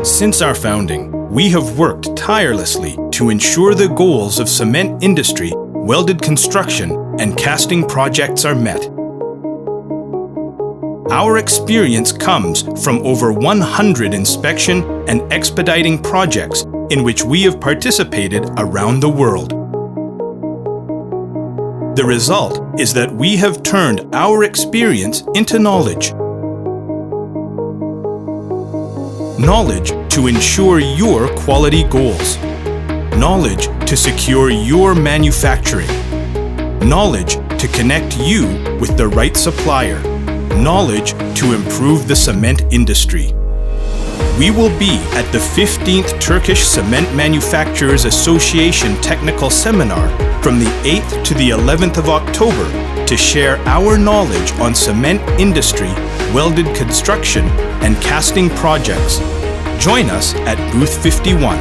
Since our founding, we have worked tirelessly to ensure the goals of cement industry, welded construction, and casting projects are met. Our experience comes from over 100 inspection and expediting projects in which we have participated around the world. The result is that we have turned our experience into knowledge. Knowledge to ensure your quality goals. Knowledge to secure your manufacturing. Knowledge to connect you with the right supplier. Knowledge to improve the cement industry. We will be at the 15th Turkish Cement Manufacturers Association Technical Seminar from the 8th to the 11th of October to share our knowledge on cement industry, welded construction, and casting projects. Join us at Booth 51.